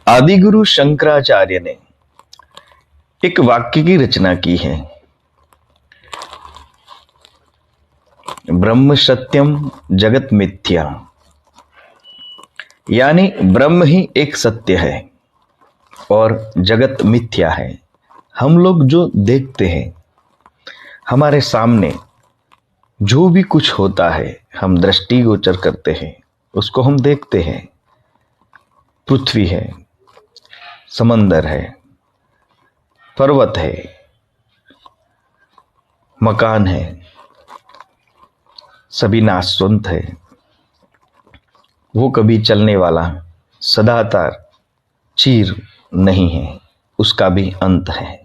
आदिगुरु शंकराचार्य ने एक वाक्य की रचना की है। ब्रह्म सत्यम जगत मिथ्या, यानी ब्रह्म ही एक सत्य है और जगत मिथ्या है। हम लोग जो देखते हैं, हमारे सामने जो भी कुछ होता है, हम दृष्टिगोचर करते हैं, उसको हम देखते हैं। पृथ्वी है, समंदर है, पर्वत है, मकान है, सभी नाशवंत है। वो कभी चलने वाला सदातार चीर नहीं है, उसका भी अंत है।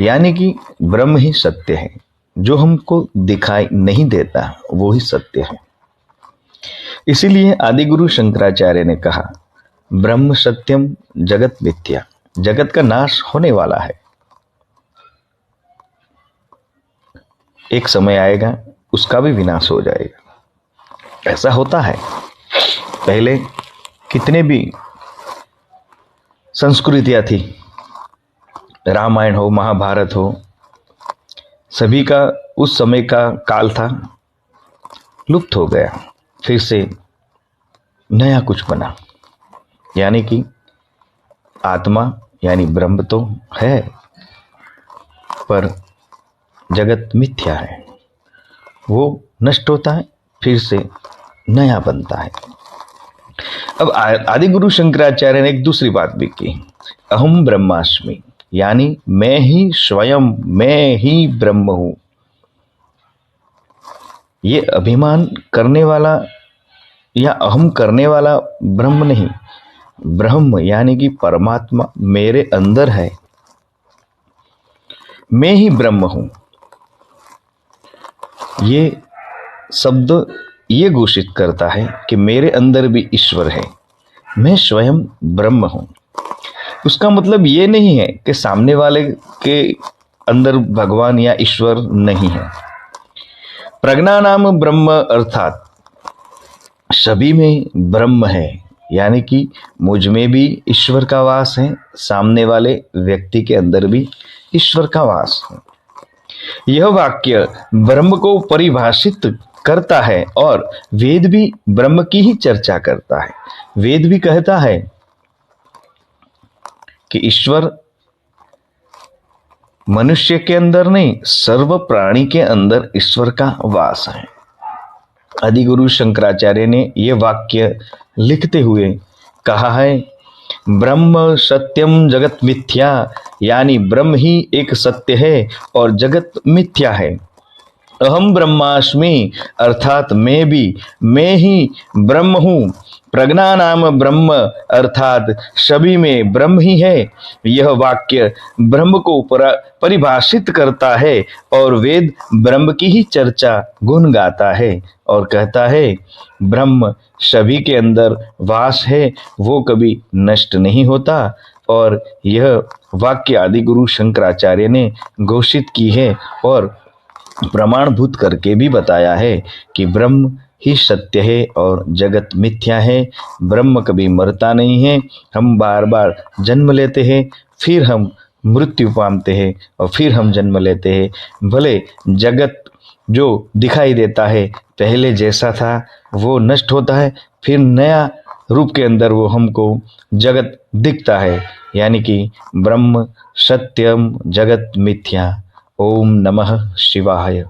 यानी कि ब्रह्म ही सत्य है। जो हमको दिखाई नहीं देता वो ही सत्य है। इसीलिए आदिगुरु शंकराचार्य ने कहा, ब्रह्म सत्यम जगत मिथ्या। जगत का नाश होने वाला है, एक समय आएगा उसका भी विनाश हो जाएगा। ऐसा होता है। पहले कितने भी संस्कृतियां थी, रामायण हो, महाभारत हो, सभी का उस समय का काल था, लुप्त हो गया। फिर से नया कुछ बना। यानी कि आत्मा यानी ब्रह्म तो है, पर जगत मिथ्या है। वो नष्ट होता है, फिर से नया बनता है। अब आदिगुरु शंकराचार्य ने एक दूसरी बात भी की, अहम ब्रह्मास्मि, यानी मैं ही स्वयं, मैं ही ब्रह्म हूं। ये अभिमान करने वाला या अहम करने वाला ब्रह्म नहीं, ब्रह्म यानी कि परमात्मा मेरे अंदर है। मैं ही ब्रह्म हूं। ये शब्द ये घोषित करता है कि मेरे अंदर भी ईश्वर है, मैं स्वयं ब्रह्म हूं। उसका मतलब ये नहीं है कि सामने वाले के अंदर भगवान या ईश्वर नहीं है। प्रज्ञानाम ब्रह्म अर्थात सभी में ब्रह्म है, यानी कि मुझ में भी ईश्वर का वास है, सामने वाले व्यक्ति के अंदर भी ईश्वर का वास है। यह वाक्य ब्रह्म को परिभाषित करता है और वेद भी ब्रह्म की ही चर्चा करता है। वेद भी कहता है कि ईश्वर मनुष्य के अंदर नहीं, सर्व प्राणी के अंदर ईश्वर का वास है। आदिगुरु शंकराचार्य ने यह वाक्य लिखते हुए कहा है, ब्रह्म सत्यम जगत मिथ्या, यानी ब्रह्म ही एक सत्य है और जगत मिथ्या है। अहम ब्रह्मास्मि अर्थात मैं ही ब्रह्म हूँ। प्रज्ञानाम ब्रह्म अर्थात सभी में ब्रह्म ही है। यह वाक्य ब्रह्म को परिभाषित करता है और वेद ब्रह्म की ही चर्चा गुण गाता है और कहता है, ब्रह्म सभी के अंदर वास है, वो कभी नष्ट नहीं होता। और यह वाक्य आदिगुरु शंकराचार्य ने घोषित की है और प्रमाणभूत करके भी बताया है कि ब्रह्म ही सत्य है और जगत मिथ्या है। ब्रह्म कभी मरता नहीं है। हम बार बार जन्म लेते हैं, फिर हम मृत्यु पाते हैं और फिर हम जन्म लेते हैं। भले जगत जो दिखाई देता है पहले जैसा था वो नष्ट होता है, फिर नया रूप के अंदर वो हमको जगत दिखता है। यानी कि ब्रह्म सत्यम जगत मिथ्या। ओम नमः शिवाय।